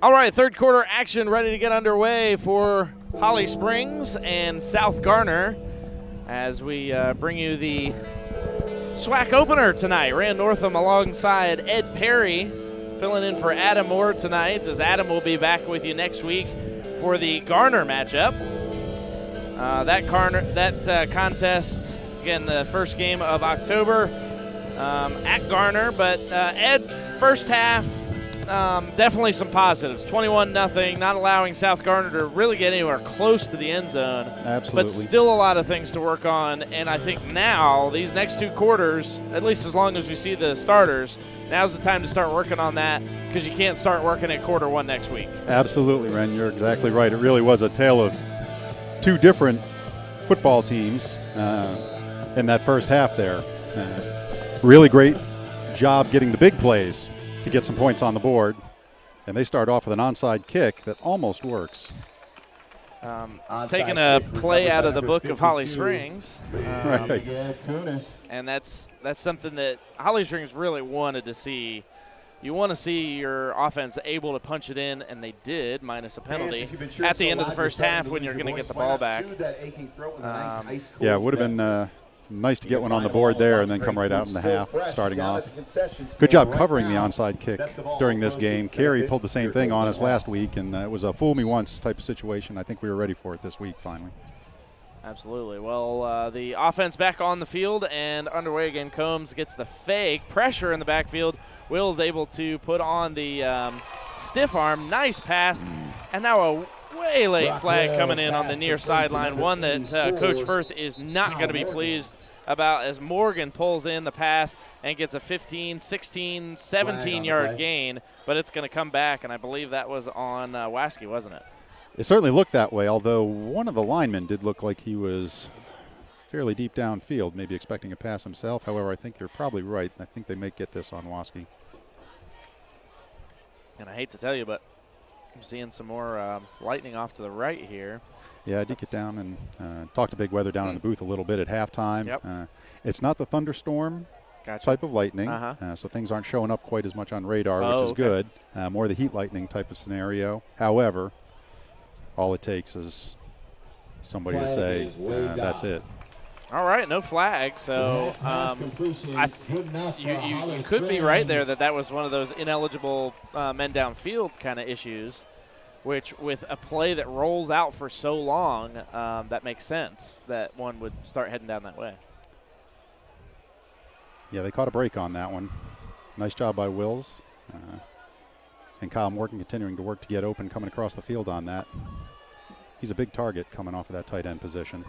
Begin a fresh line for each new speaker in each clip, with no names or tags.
All right, third quarter action ready to get underway for Holly Springs and South Garner as we bring you the SWAC opener tonight. Rand Northam alongside Ed Perry filling in for Adam Moore tonight, as Adam will be back with you next week for the Garner matchup. That contest, again, the first game of October at Garner. But Ed, first half, definitely some positives. 21-0, not allowing South Garner to really get anywhere close to the end zone.
Absolutely.
But still a lot of things to work on. And I think now, these next two quarters, at least as long as we see the starters, now's the time to start working on that, because you can't start working at quarter one next week.
Absolutely, Ren. You're exactly right. It really was a tale of two different football teams in that first half there. Really great job getting the big plays to get some points on the board. And they start off with an onside kick that almost works.
Taking a play out of the book of Holly Springs.
Right.
And that's something that Holly Springs really wanted to see. You want to see your offense able to punch it in, and they did, minus a penalty, at the end of the first half when you're going to get the ball back.
Yeah, it would have been nice to get one on the board there and then come right out in the half, starting off. Good job covering the onside kick during this game. Carey pulled the same thing on us last week, and it was a fool me once type of situation. I think we were ready for it this week finally.
Absolutely. Well, the offense back on the field and underway again. Combs gets the fake. Pressure in the backfield. Will's able to put on the stiff arm. Nice pass. And now a way late flag coming in on the near sideline, one that Coach Firth is not going to be pleased about, as Morgan pulls in the pass and gets a 15, 16, 17-yard gain, but it's going to come back, and I believe that was on Waskey, wasn't it?
It certainly looked that way, although one of the linemen did look like he was fairly deep downfield, maybe expecting a pass himself. However, I think you're probably right. I think they may get this on Waskey.
And I hate to tell you, but I'm seeing some more lightning off to the right here.
Yeah, I did get down and talk to Big Weather down in the booth a little bit at halftime.
Yep.
It's not the thunderstorm type of lightning, so things aren't showing up quite as much on radar, which is good. More the heat lightning type of scenario. However, all it takes is somebody to say, that's it.
All right, no flag. So you could be right there that was one of those ineligible men downfield kind of issues, which with a play that rolls out for so long, that makes sense that one would start heading down that way.
Yeah, they caught a break on that one. Nice job by Wills. And Kyle Morgan continuing to work to get open, coming across the field on that. He's a big target coming off of that tight end position.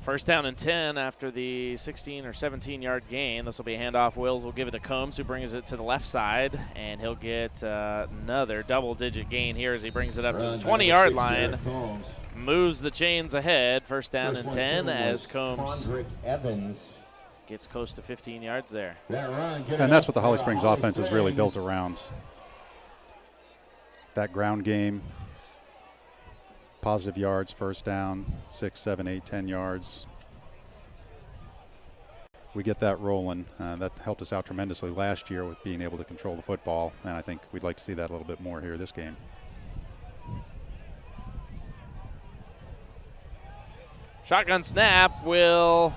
First down and 10 after the 16 or 17-yard gain. This will be a handoff. Wills will give it to Combs, who brings it to the left side, and he'll get another double-digit gain here as he brings it up to the 20-yard line. Moves the chains ahead. First down and 10 as Combs gets close to 15 yards there.
And that's what the Holly Springs offense is really built around. That ground game. Positive yards, first down, 6, 7, 8, 10 yards. We get that rolling. That helped us out tremendously last year with being able to control the football, and I think we'd like to see that a little bit more here this game.
Shotgun snap will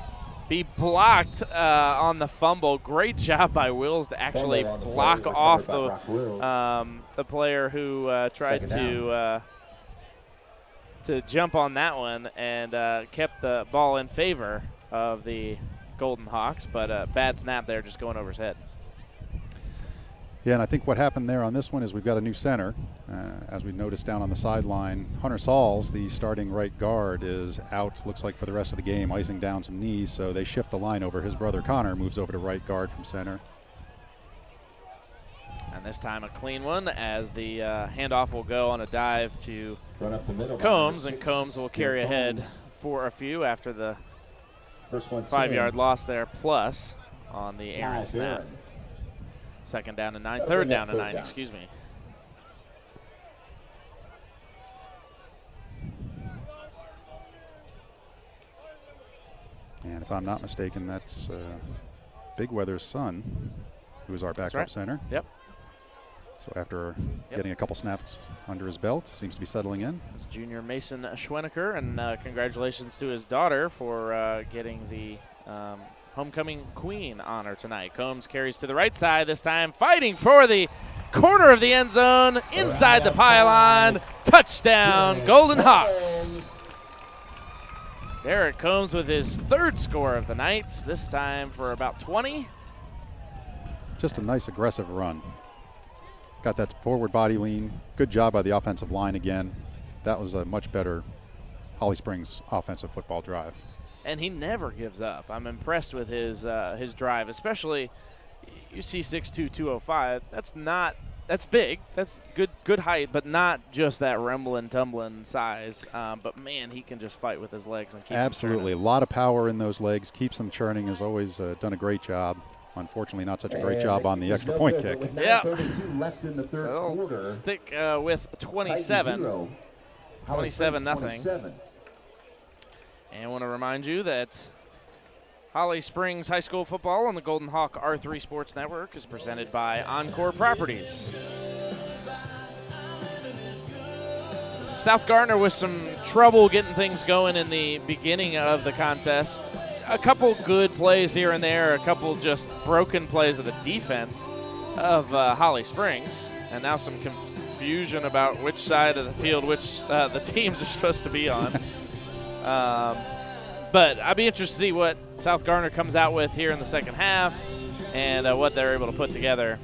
be blocked on the fumble. Great job by Wills to actually block off the player who tried to jump on that one and kept the ball in favor of the Golden Hawks, but a bad snap there just going over his head.
Yeah, and I think what happened there on this one is we've got a new center. As we noticed down on the sideline, Hunter Sauls, the starting right guard, is out, looks like for the rest of the game, icing down some knees, so they shift the line over. His brother Connor moves over to right guard from center.
And this time a clean one as the handoff will go on a dive to Combs, and Combs will carry ahead for a few after the 5-yard loss there, plus on the errant snap. Third down and 9, excuse me.
And if I'm not mistaken, that's Big Weather's son, who is our backup center.
Yep.
So after getting a couple snaps under his belt, seems to be settling in.
It's junior Mason Schweneker, and congratulations to his daughter for getting the homecoming queen honor tonight. Combs carries to the right side this time, fighting for the corner of the end zone, inside the pylon. Touchdown, Golden Hawks. Derek Combs with his third score of the night, this time for about 20.
Just a nice aggressive run. Got that forward body lean. Good job by the offensive line again. That was a much better Holly Springs offensive football drive.
And he never gives up. I'm impressed with his drive, especially you see 6'2", 205. That's big. That's good height, but not just that rumbling, tumbling size. But man, he can just fight with his legs and keep
Absolutely,
them
a lot of power in those legs. Keeps them churning. Has always done a great job. Unfortunately, not such a great job on the extra point kick.
Yeah.
Left in the third quarter.
Stick with 27. 27-0. And I want to remind you that Holly Springs High School football on the Golden Hawk R3 Sports Network is presented by Encore Properties. South Garner with some trouble getting things going in the beginning of the contest. A couple good plays here and there, a couple just broken plays of the defense of Holly Springs, and now some confusion about which side of the field the teams are supposed to be on. But I'd be interested to see what South Garner comes out with here in the second half and what they're able to put together.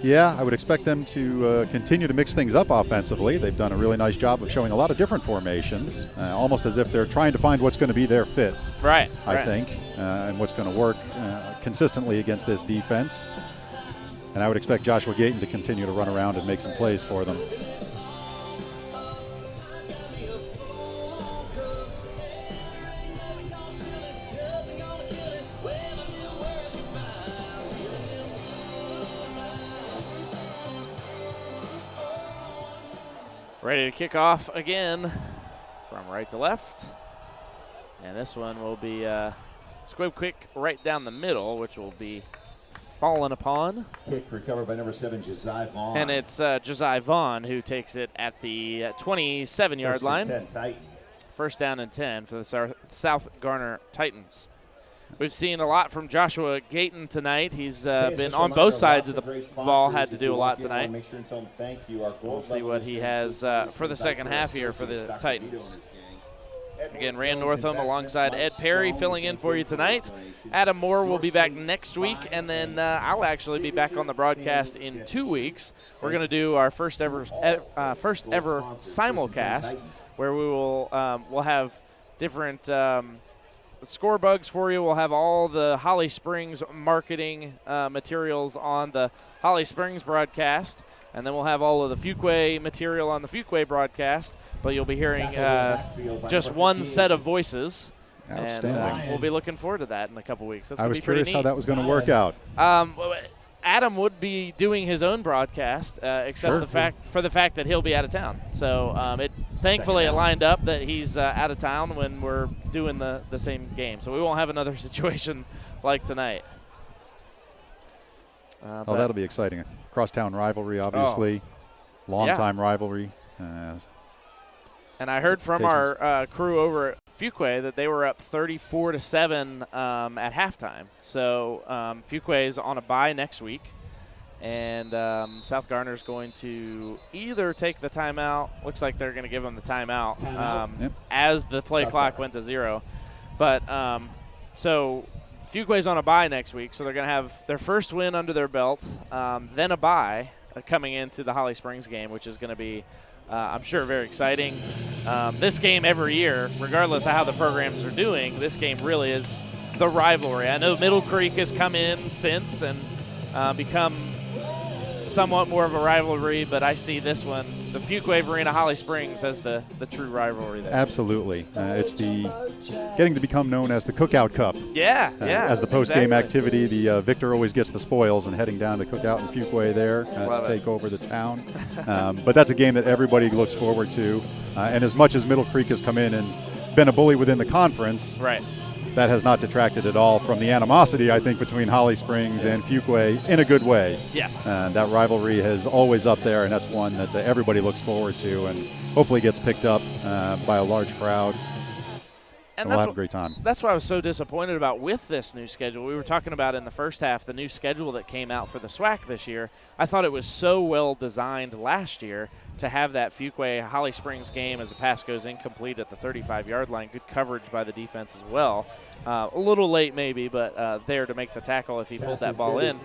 Yeah, I would expect them to continue to mix things up offensively. They've done a really nice job of showing a lot of different formations, almost as if they're trying to find what's going to be their fit.
Right.
I think, and what's going to work consistently against this defense. And I would expect Joshua Gayton to continue to run around and make some plays for them.
Ready to kick off again from right to left. And this one will be squib quick right down the middle, which will be fallen upon.
Kick recovered by number 7, Josiah Vaughn.
And it's Josiah Vaughn who takes it at the 27-yard line.
10,
First down and 10 for the South Garner Titans. We've seen a lot from Joshua Gayton tonight. He's been on both sides of the ball, had to do a lot tonight. We'll see what he has for the second half here for the Titans. Again, Rand Northam alongside Ed Perry filling in for you tonight. Adam Moore will be back next week, and then I'll actually be back on the broadcast in 2 weeks. We're going to do our first ever simulcast, where we will we'll have different score bugs for you. We'll have all the Holly Springs marketing materials on the Holly Springs broadcast, and then we'll have all of the Fuquay material on the Fuquay broadcast, but you'll be hearing just one set of voices.
Outstanding.
And we'll be looking forward to that in a couple weeks. That's
I was
be pretty
curious how
neat.
that was going to work out.
Adam would be doing his own broadcast, except for the fact that he'll be out of town. So thankfully it lined up that he's out of town when we're doing the same game. So we won't have another situation like tonight.
That'll be exciting. Crosstown rivalry, obviously. Long-time rivalry.
And I heard from our crew over at Fuquay that they were up 34-7 at halftime. So Fuquay is on a bye next week, and South Garner's going to either take the timeout. Looks like they're going to give them the timeout as the play clock went to 0. But so Fuquay's on a bye next week, so they're going to have their first win under their belt, then a bye coming into the Holly Springs game, which is going to be I'm sure very exciting. This game every year, regardless of how the programs are doing, this game really is the rivalry. I know Middle Creek has come in since and become somewhat more of a rivalry, but I see this one, the Fuquay Arena Holly Springs, as the true rivalry there.
Absolutely. It's getting to become known as the Cookout Cup.
Yeah.
As the post-game activity, the victor always gets the spoils, and heading down to Cookout in Fuquay there to take over the town. But that's a game that everybody looks forward to. And as much as Middle Creek has come in and been a bully within the conference,
right,
that has not detracted at all from the animosity, I think, between Holly Springs and Fuquay in a good way.
Yes.
That rivalry is always up there, and that's one that everybody looks forward to and hopefully gets picked up by a large crowd. And we'll have a great time.
That's what I was so disappointed about with this new schedule. We were talking about in the first half the new schedule that came out for the SWAC this year. I thought it was so well designed last year to have that Fuquay-Holly Springs game as a pass goes incomplete at the 35-yard line. Good coverage by the defense as well. A little late maybe, but there to make the tackle if he pulled that ball in.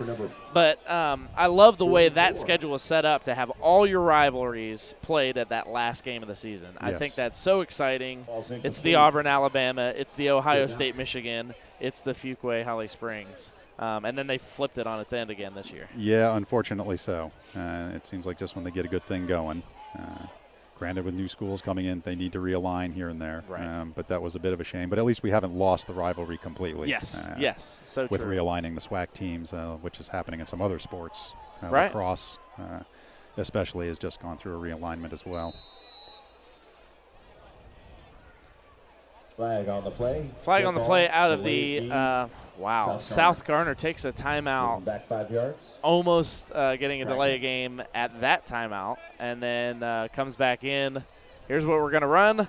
But I love the way that schedule was set up to have all your rivalries played at that last game of the season. Yes. I think that's so exciting. It's the Auburn-Alabama. It's the Ohio State-Michigan. It's the Fuquay-Holly Springs. And then they flipped it on its end again this year.
Yeah, unfortunately so. It seems like just when they get a good thing going. Granted, with new schools coming in, they need to realign here and there.
Right.
But that was a bit of a shame. But at least we haven't lost the rivalry completely.
Yes, yes, so
with
true.
Realigning the SWAC teams, which is happening in some other sports.
Right.
Lacrosse, especially, has just gone through a realignment as well.
Flag on the play.
Flag on the play out of the wow. South Garner takes a timeout.
Back 5 yards.
Almost getting a delay of game at that timeout, and then comes back in. Here's what we're going to run,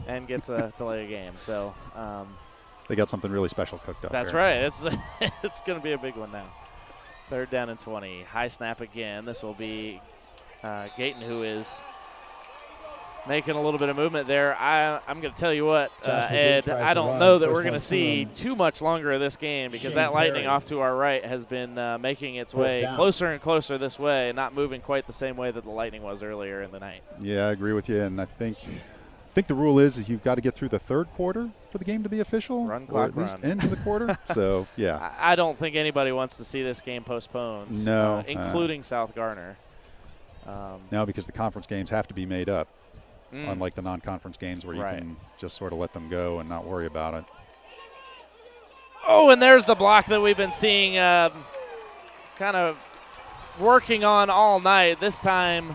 and gets a delay of game. So
they got something really special cooked up.
That's
here.
right. It's going to be a big one now. 3rd down and 20. High snap again. This will be Gayton, who is making a little bit of movement there. I'm going to tell you what, Ed, I don't know that we're going to see too much longer of this game because that Lightning off to our right has been making its way closer and closer this way, not moving quite the same way that the Lightning was earlier in the night.
Yeah, I agree with you, and I think the rule is you've got to get through the 3rd quarter for the game to be official,
run clock,
or at least into the quarter. So, yeah.
I don't think anybody wants to see this game postponed.
No.
Including South Garner.
No, because the conference games have to be made up. Unlike the non-conference games where you can just sort of let them go and not worry about it.
Oh, and there's the block that we've been seeing kind of working on all night. This time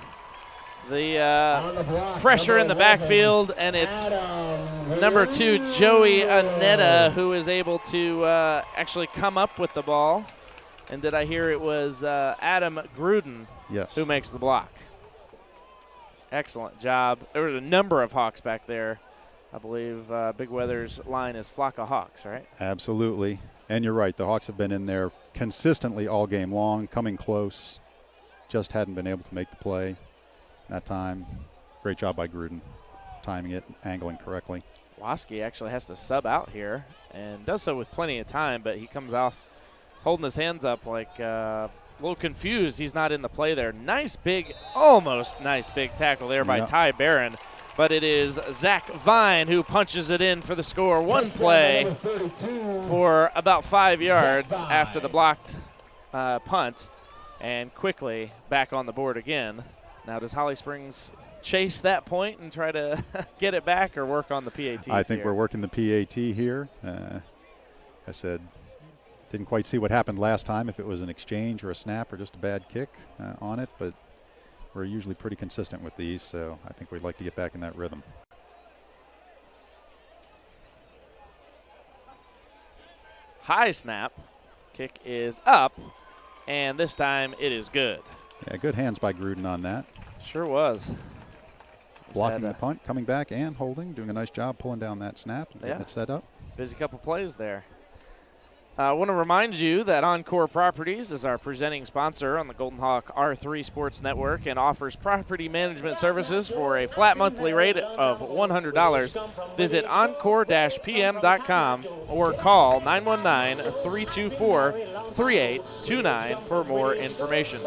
the pressure in the backfield, and it's number 2, Joey Anetta, who is able to actually come up with the ball. And did I hear it was Adam Gruden who makes the block? Excellent job. There was a number of Hawks back there. I believe Big Weather's line is flock of Hawks, right?
Absolutely. And you're right. The Hawks have been in there consistently all game long, coming close. Just hadn't been able to make the play that time. Great job by Gruden, timing it, angling correctly.
Waski actually has to sub out here and does so with plenty of time, but he comes off holding his hands up like a little confused. He's not in the play there. Almost nice big tackle there by Ty Barron. But it is Zach Vine who punches it in for the score. One play for about 5 yards after the blocked punt, and quickly back on the board again. Now does Holly Springs chase that point and try to get it back or work on the PATs
I think we're working the PAT here. I said, didn't quite see what happened last time, if it was an exchange or a snap or just a bad kick on it, but we're usually pretty consistent with these, so I think we'd like to get back in that rhythm.
High snap. Kick is up, and this time it is good.
Yeah, good hands by Gruden on that.
Sure was.
Blocking the punt, coming back and holding, doing a nice job pulling down that snap and getting it set up.
Busy couple plays there. I want to remind you that Encore Properties is our presenting sponsor on the Golden Hawk R3 Sports Network and offers property management services for a flat monthly rate of $100. Visit encore-pm.com or call 919-324-3829 for more information.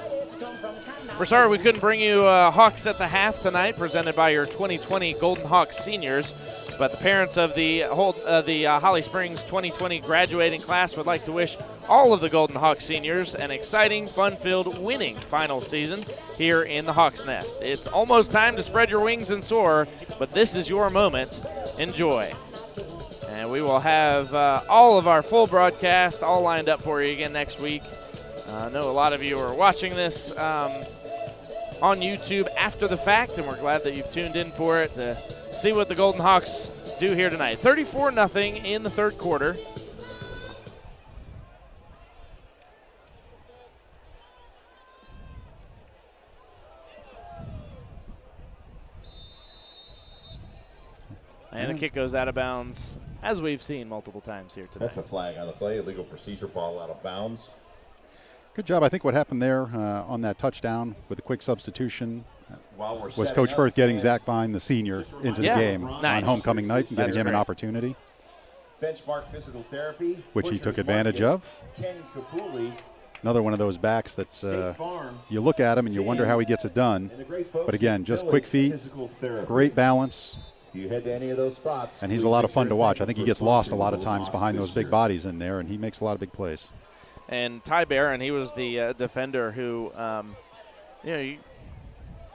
We're sorry we couldn't bring you Hawks at the Half tonight, presented by your 2020 Golden Hawks seniors. But the parents of the Holly Springs 2020 graduating class would like to wish all of the Golden Hawks seniors an exciting, fun-filled, winning final season here in the Hawks Nest. It's almost time to spread your wings and soar, but this is your moment. Enjoy. And we will have all of our full broadcast all lined up for you again next week. I know a lot of you are watching this on YouTube after the fact, and we're glad that you've tuned in for it to see what the Golden Hawks do here tonight. 34-0 in the third quarter. And the kick goes out of bounds, as we've seen multiple times here tonight.
That's a flag on the play, illegal procedure, ball out of bounds.
Good job. I think what happened there on that touchdown with the quick substitution was Coach Firth getting Zach Vine, the senior, into the game on homecoming night and giving him an opportunity,
Benchmark physical therapy,
which he took advantage of. Another one of those backs that you look at him and you wonder how he gets it done. But again, just quick feet, great balance.
You head to any of those spots,
and he's a lot of fun to watch. I think he gets lost a lot of times behind those big bodies in there, and he makes a lot of big plays.
And Ty Barron, he was the defender who, you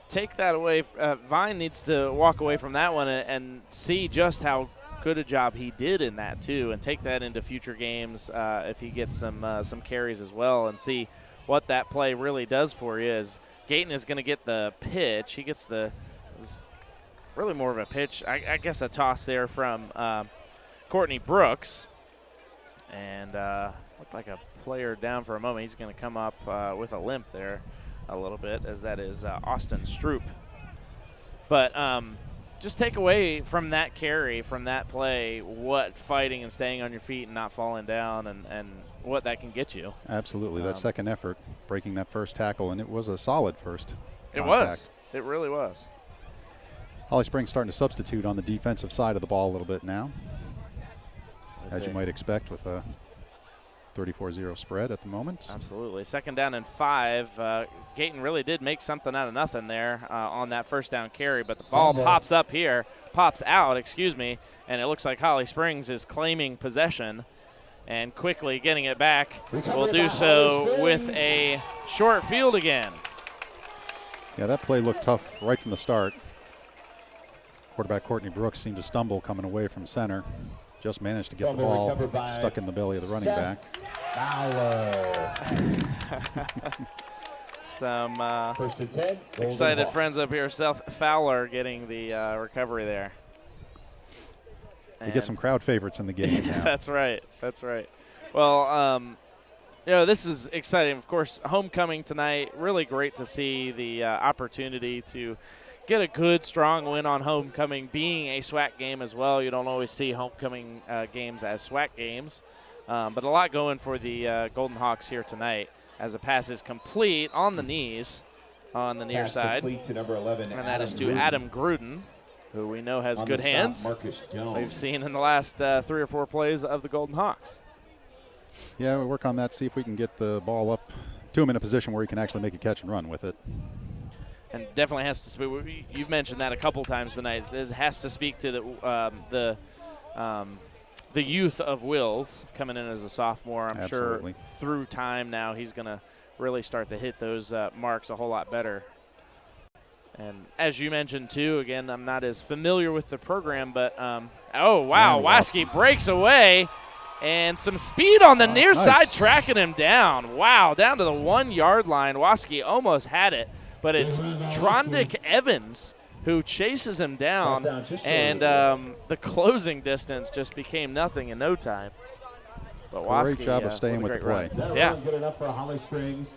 take that away. Vine needs to walk away from that one and see just how good a job he did in that too, and take that into future games if he gets some carries as well, and see what that play really does for you. Is Gayton is going to get the pitch. He gets really more of a pitch, I guess a toss there from Courtney Brooks, and looked like a player down for a moment. He's going to come up with a limp there a little bit, as that is Austin Stroop. But just take away from that carry, from that play, what fighting and staying on your feet and not falling down and what that can get you.
Absolutely. That second effort, breaking that first tackle, and it was a solid first contact.
It was. It really was.
Holly Springs starting to substitute on the defensive side of the ball a little bit now, as you might expect with a 34-0 spread at the moment.
Absolutely. 2nd down and 5. Gayton really did make something out of nothing there on that first down carry, but the ball pops out, and it looks like Holly Springs is claiming possession and quickly getting it back. Will do so with a short field again.
Yeah, that play looked tough right from the start. Quarterback Courtney Brooks seemed to stumble coming away from center. Just managed to get the ball stuck in the belly of the running back.
Some excited friends up here. Seth Fowler getting the recovery there.
They get some crowd favorites in the game now.
That's right. That's right. Well, this is exciting. Of course, homecoming tonight. Really great to see the opportunity to get a good, strong win on homecoming, being a SWAC game as well. You don't always see homecoming games as SWAC games. But a lot going for the Golden Hawks here tonight as the pass is complete on the knees on the near side.
To number 11,
and that is to Adam Gruden, who we know has good hands. We've seen in the last 3 or 4 plays of the Golden Hawks.
Yeah, we'll work on that, see if we can get the ball up to him in a position where he can actually make a catch and run with it.
And definitely has to speak. You've mentioned that a couple times tonight. This has to speak to the youth of Wills coming in as a sophomore. I'm
Absolutely.
sure through time now he's going to really start to hit those marks a whole lot better. And as you mentioned too, again, I'm not as familiar with the program, but oh wow, Waskey breaks away. And some speed on the near side, tracking him down. Wow, down to the 1 yard line. Waskey almost had it. But it's Trondick Evans who chases him down, and the closing distance just became nothing in no time. But Waskey,
great job of staying with the play.
Yeah.
Good enough for Holly Springs.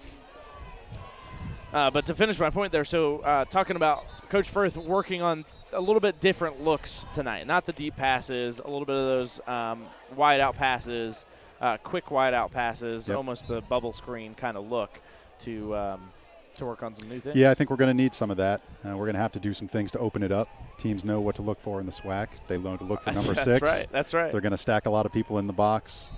But to finish my point there, so talking about Coach Firth working on a little bit different looks tonight. Not the deep passes, a little bit of those wide out passes, quick wide out passes, almost the bubble screen kind of look to work on some new things.
Yeah, I think we're going to need some of that. We're going to have to do some things to open it up. Teams know what to look for in the SWAC. They know to look for number 6.
That's right. That's right.
They're going to stack a lot of people in the box.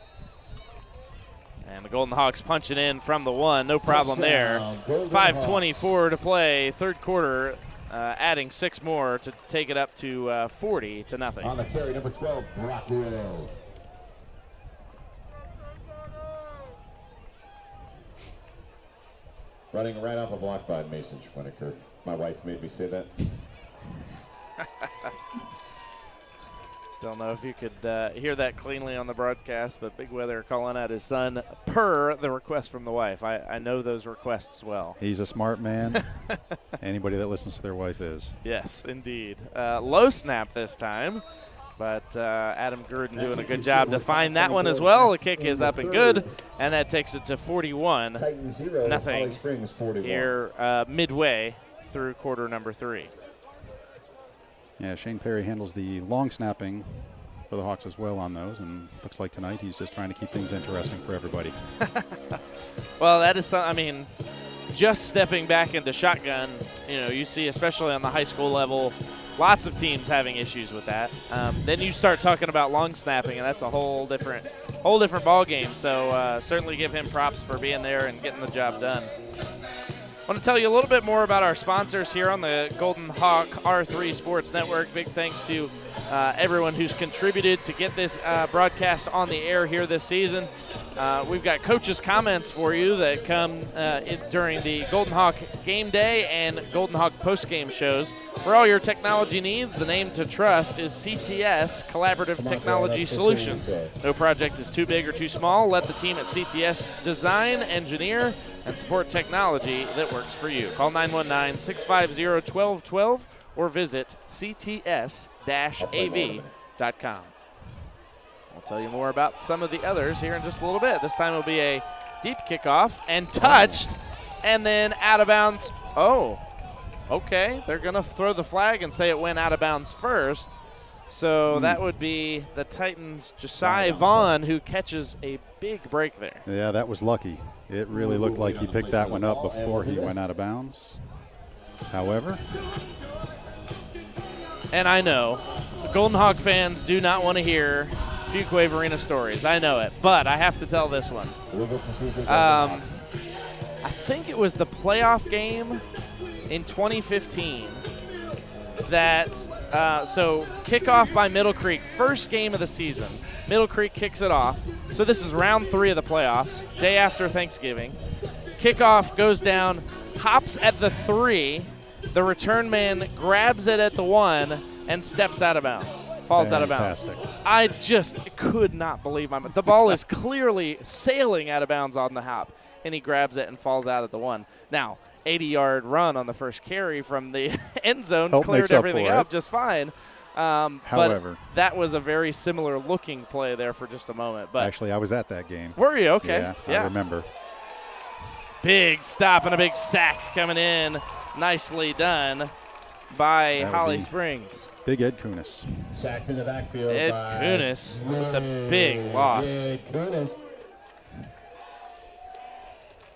And the Golden Hawks punching in from the 1. No problem there. 5:24 to play. Third quarter, adding 6 more to take it up to 40-0.
On the carry, number 12, Brock Wills. Running right off a block by Mason Schwinneker. My wife made me say that.
Don't know if you could hear that cleanly on the broadcast, but Big Weather calling out his son per the request from the wife. I know those requests well.
He's a smart man. Anybody that listens to their wife is.
Yes, indeed. Low snap this time. But Adam Gurdon doing a good job to find that one as well. The kick is up and good, and that takes it to 41-0 here midway through quarter number 3.
Yeah, Shane Perry handles the long snapping for the Hawks as well on those, and looks like tonight he's just trying to keep things interesting for everybody.
Well, that is something, I mean, just stepping back into shotgun, you see, especially on the high school level, lots of teams having issues with that. Then you start talking about long snapping, and that's a whole different ball game. So certainly give him props for being there and getting the job done. I want to tell you a little bit more about our sponsors here on the Golden Hawk R3 Sports Network. Big thanks to everyone who's contributed to get this broadcast on the air here this season. We've got coaches' comments for you that come during the Golden Hawk game day and Golden Hawk post-game shows. For all your technology needs, the name to trust is CTS, Collaborative Technology Solutions. No project is too big or too small. Let the team at CTS design, engineer, and support technology that works for you. Call 919-650-1212 or visit cts-av.com. I'll tell you more about some of the others here in just a little bit. This time it'll be a deep kickoff and touched and then out of bounds. Oh, okay. They're going to throw the flag and say it went out of bounds first. So that would be the Titans' Josiah Vaughn, who catches a big break there.
Yeah, that was lucky. It really looked like he picked that one up before he went out of bounds. However.
And I know the Golden Hawk fans do not want to hear Fuquay Arena stories. I know it, but I have to tell this one. I think it was the playoff game in 2015 that so kickoff by Middle Creek, first game of the season. Middle Creek kicks it off. So this is round 3 of the playoffs, day after Thanksgiving. Kickoff goes down, hops at the 3. The return man grabs it at the 1 and steps out of bounds. Falls out of bounds. I just could not believe the ball is clearly sailing out of bounds on the hop, and he grabs it and falls out at the 1. Now, 80-yard run on the first carry from the end zone cleared everything up just fine.
However,
but that was a very similar looking play there for just a moment. But
actually, I was at that game.
Were you? Okay.
Yeah, I remember.
Big stop and a big sack coming in. Nicely done by Holly Springs.
Big Ed Kunis.
Sacked in the backfield.
Ed Kunis with a big loss.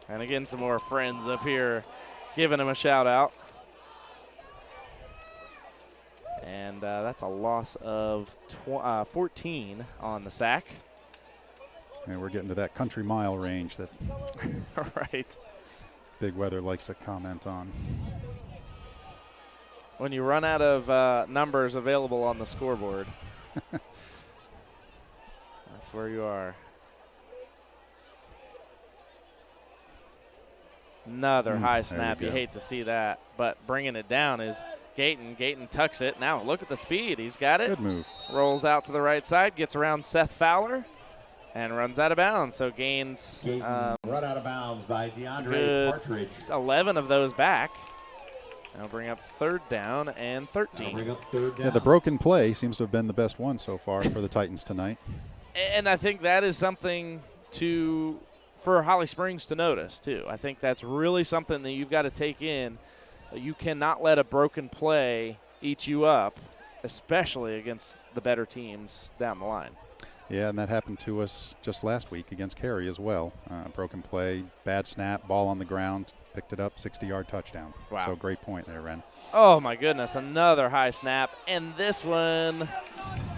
And again, some more friends up here giving him a shout out. And that's a loss of 14 on the sack.
And we're getting to that country mile range that
right.
Big Weather likes to comment on.
When you run out of numbers available on the scoreboard, that's where you are. Another high snap. You hate to see that, but bringing it down is Gayton. Gayton tucks it. Now look at the speed. He's got it.
Good move.
Rolls out to the right side, gets around Seth Fowler, and runs out of bounds. So gains
run out of bounds by DeAndre Partridge.
11 of those back. Now bring up 3rd down and 13.
Yeah, the broken play seems to have been the best one so far for the Titans tonight.
And I think that is something for Holly Springs to notice, too. I think that's really something that you've got to take in. You cannot let a broken play eat you up, especially against the better teams down the line.
Yeah, and that happened to us just last week against Cary as well. Broken play, bad snap, ball on the ground, picked it up, 60-yard touchdown.
Wow.
So great point there, Ren.
Oh, my goodness, another high snap. And this one,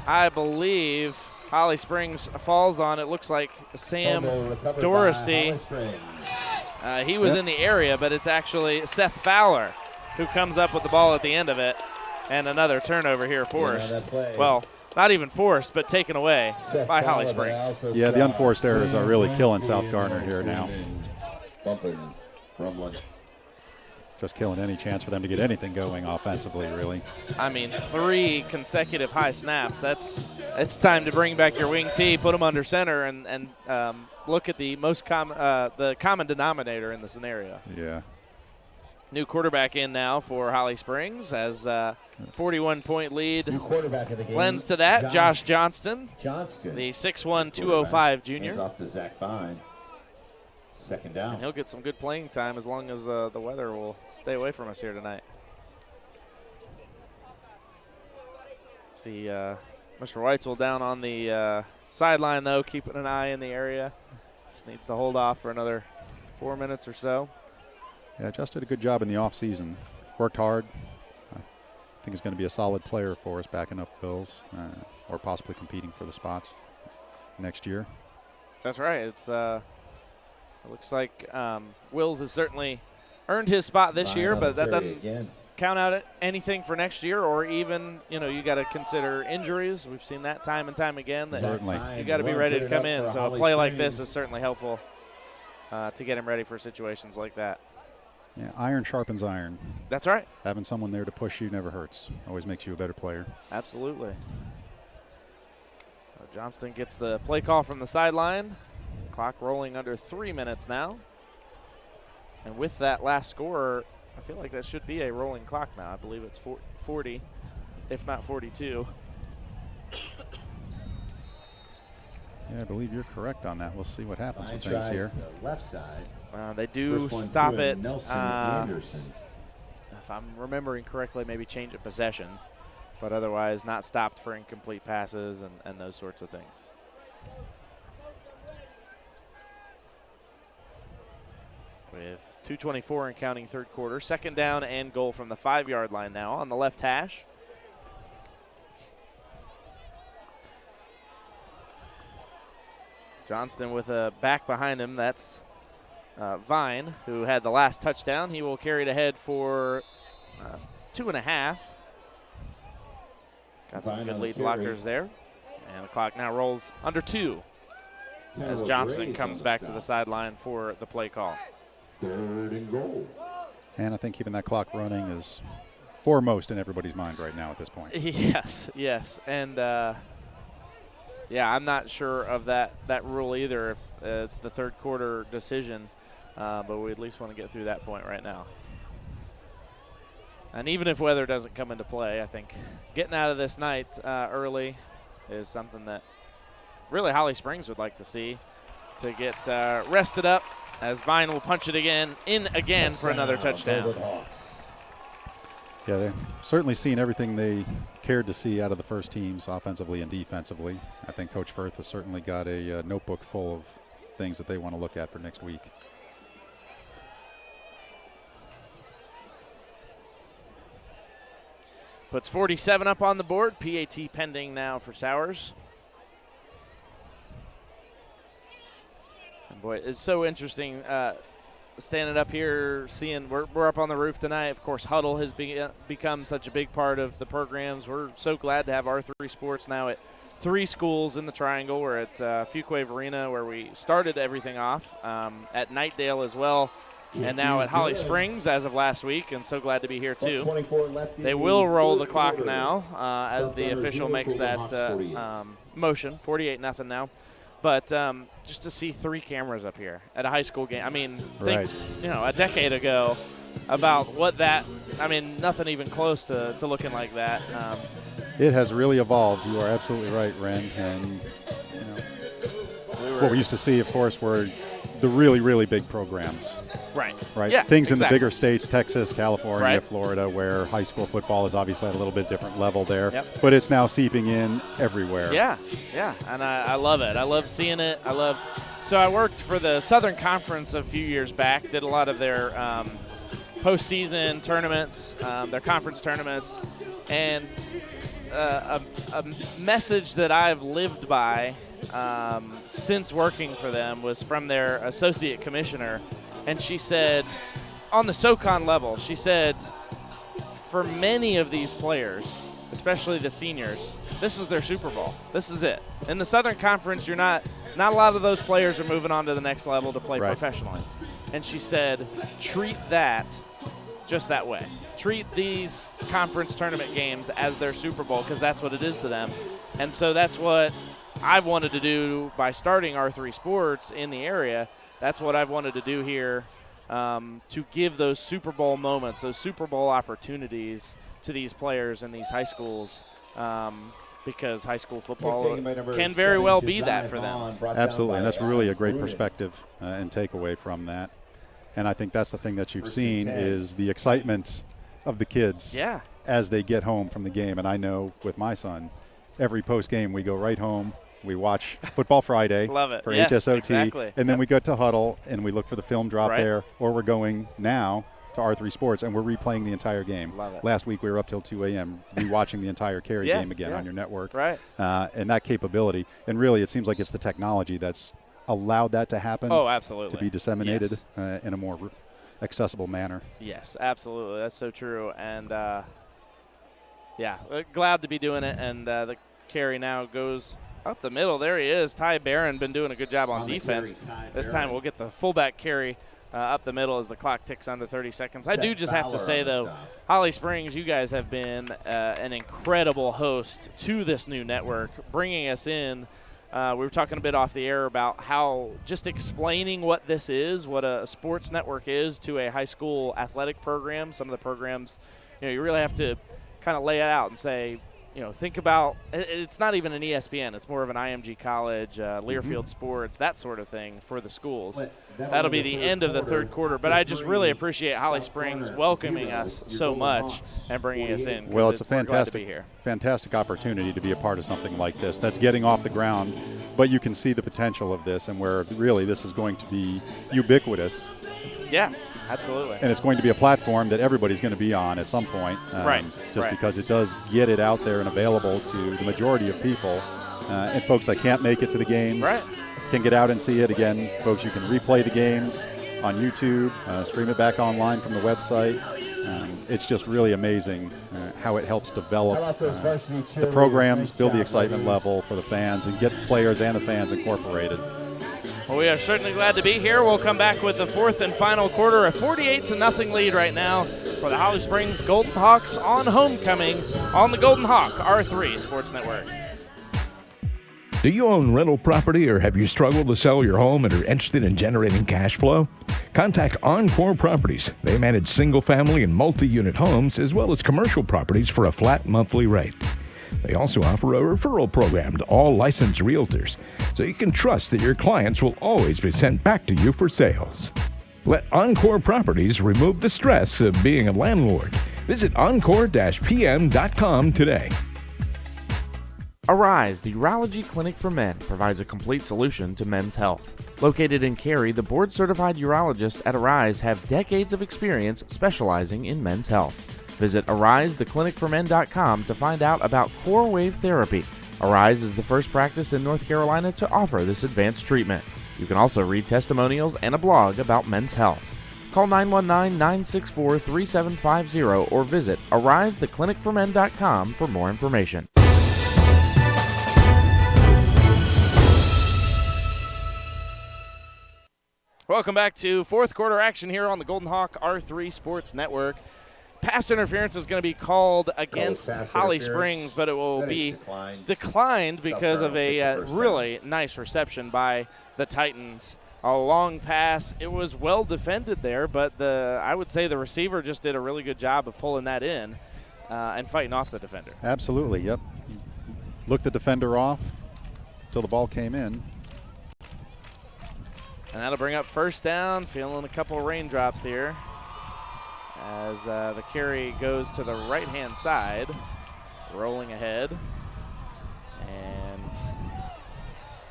I believe Holly Springs falls on. It looks like Sam Doristy. He was in the area, but it's actually Seth Fowler who comes up with the ball at the end of it. And another turnover here forced. Well, not even forced, but taken away by Holly Springs.
Yeah, the unforced errors are really killing South Garner here now.
Bumping, rumbling.
Just killing any chance for them to get anything going offensively, really.
I mean, 3 consecutive high snaps. It's time to bring back your wing tee, put them under center, and look at the most common denominator in the scenario.
Yeah.
New quarterback in now for Holly Springs as 41-point lead
New quarterback of the game.
lends to that. Josh Johnston,
Johnston.
the 6'1", 205 junior.
Hands off to Zach Vine. Second down.
And he'll get some good playing time as long as the weather will stay away from us here tonight. See Mr. Weitzel down on the sideline, though, keeping an eye in the area. Just needs to hold off for another 4 minutes or so.
Yeah, Just did a good job in the offseason. Worked hard. I think he's going to be a solid player for us, backing up Bills, or possibly competing for the spots next year.
That's right. It looks like Wills has certainly earned his spot this year, but that doesn't count out anything for next year, or even, you got to consider injuries. We've seen that time and time again. That
Certainly.
You got to be ready to come in. So a play like this is certainly helpful to get him ready for situations like that.
Yeah, iron sharpens iron.
That's right.
Having someone there to push you never hurts. Always makes you a better player.
Absolutely. Johnston gets the play call from the sideline. Clock rolling under 3 minutes now. And with that last score, I feel like that should be a rolling clock now. I believe it's 40, if not 42.
Yeah, I believe you're correct on that. We'll see what happens with things here.
The left side.
They do stop it.
Nelson Anderson.
If I'm remembering correctly, maybe change of possession, but otherwise not stopped for incomplete passes and those sorts of things. With 2:24 and counting third quarter, second down and goal from the 5-yard line now on the left hash. Johnston with a back behind him. That's Vine, who had the last touchdown. He will carry it ahead for 2.5. Got some good lead blockers there. And the clock now rolls under 2 as Johnston comes back to the sideline for the play call.
3rd and goal.
And I think keeping that clock running is foremost in everybody's mind right now at this point.
Yes. And, I'm not sure of that rule either if it's the third quarter decision, but we at least want to get through that point right now. And even if weather doesn't come into play, I think getting out of this night early is something that really Holly Springs would like to see, to get rested up, as Vine will punch it again for another touchdown.
Yeah, they've certainly seen everything they cared to see out of the first teams offensively and defensively. I think Coach Firth has certainly got a notebook full of things that they want to look at for next week.
Puts 47 up on the board. PAT pending now for Sowers. And boy, it's so interesting standing up here, seeing we're up on the roof tonight. Of course, Huddle has become such a big part of the programs. We're so glad to have R3 Sports now at 3 schools in the Triangle. We're at Fuquay Arena, where we started everything off, at Nightdale as well, and now at Holly Springs as of last week, and so glad to be here too. They will roll the clock now as the official makes that motion. 48-0 now. But just to see 3 cameras up here at a high school game, I mean, think, a decade ago about what that, nothing even close to looking like that.
It has really evolved. You are absolutely right, Ren. And what we used to see, of course, were the really, really big programs. Right.
Yeah,
things in the bigger states, Texas, California,
right.
Florida, where high school football is obviously at a little bit different level there.
Yep.
But it's now seeping in everywhere.
Yeah. And I love it. I love seeing it. So I worked for the Southern Conference a few years back, did a lot of their postseason tournaments, their conference tournaments, and a message that I've lived by since working for them was from their associate commissioner. And she said, on the SoCon level, she said, for many of these players, especially the seniors, this is their Super Bowl. This is it. In the Southern Conference, not a lot of those players are moving on to the next level to play professionally. And she said, treat that just that way. Treat these conference tournament games as their Super Bowl, because that's what it is to them. And so that's what I've wanted to do by starting R3 Sports in the area. That's what I've wanted to do here to give those Super Bowl moments, those Super Bowl opportunities to these players in these high schools, because high school football can very well be that for them.
Absolutely, and that's really a great perspective and takeaway from that. And I think that's the thing that you've seen is the excitement of the kids as they get home from the game. And I know with my son, every post-game we go right home, we watch Football Friday
Love it.
for
Yes,
HSOT,
exactly.
and then we go to Huddle and we look for the film drop
Right.
there, or we're going now to R3 Sports and we're replaying the entire game.
Love it.
Last week we were up till 2 a.m. rewatching the entire Carey game again on your network.
Right.
And that capability, and really it seems like it's the technology that's allowed that to happen.
Oh, absolutely.
To be disseminated in a more accessible manner.
Yes, absolutely. That's so true. And, glad to be doing it. And the carry now goes up the middle. There he is. Ty Barron been doing a good job on defense. This time we'll get the fullback carry up the middle as the clock ticks under 30 seconds. I do just have to say, though, Holly Springs, you guys have been an incredible host to this new network, bringing us in. We were talking a bit off the air about how just explaining what this is, what a sports network is to a high school athletic program. Some of the programs, you really have to kind of lay it out and say, think about it's not even an ESPN. It's more of an IMG College, Learfield Sports, that sort of thing for the schools. That'll be the end of the third quarter. But I just really appreciate Holly Springs welcoming us so much and bringing us in.
Well, it's a fantastic opportunity to be a part of something like this that's getting off the ground, but you can see the potential of this and where really this is going to be ubiquitous.
Yeah. Absolutely.
And it's going to be a platform that everybody's going to be on at some point. Because it does get it out there and available to the majority of people. And folks that can't make it to the games can get out and see it. Again, folks, you can replay the games on YouTube, stream it back online from the website. It's just really amazing how it helps develop the programs, build the excitement level for the fans, and get players and the fans incorporated.
Well, we are certainly glad to be here. We'll come back with the fourth and final quarter, a 48-0 lead right now for the Holly Springs Golden Hawks on homecoming on the Golden Hawk R3 Sports Network.
Do you own rental property or have you struggled to sell your home and are interested in generating cash flow? Contact Encore Properties. They manage single-family and multi-unit homes as well as commercial properties for a flat monthly rate. They also offer a referral program to all licensed realtors, so you can trust that your clients will always be sent back to you for sales. Let Encore Properties remove the stress of being a landlord. Visit encore-pm.com today.
Arise, the Urology Clinic for Men, provides a complete solution to men's health. Located in Cary, the board-certified urologists at Arise have decades of experience specializing in men's health. Visit AriseTheClinicForMen.com to find out about Core Wave Therapy. Arise is the first practice in North Carolina to offer this advanced treatment. You can also read testimonials and a blog about men's health. Call 919-964-3750 or visit AriseTheClinicForMen.com for more information. Welcome back to fourth quarter action here on the Golden Hawk R3 Sports Network. Pass interference is going to be called against Holly Springs, but it will be declined because of a really nice reception by the Titans. A long pass. It was well defended there, but I would say the receiver just did a really good job of pulling that in and fighting off the defender.
Absolutely, yep. Looked the defender off until the ball came in.
And that'll bring up first down. Feeling a couple raindrops here as the carry goes to the right-hand side, rolling ahead.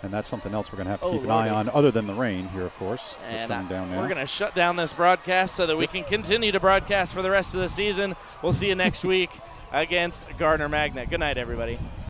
And that's something else we're going to have to keep an eye on, other than the rain here, of course.
And
down now.
We're going to shut down this broadcast so that we can continue to broadcast for the rest of the season. We'll see you next week against Garner Magnet. Good night, everybody.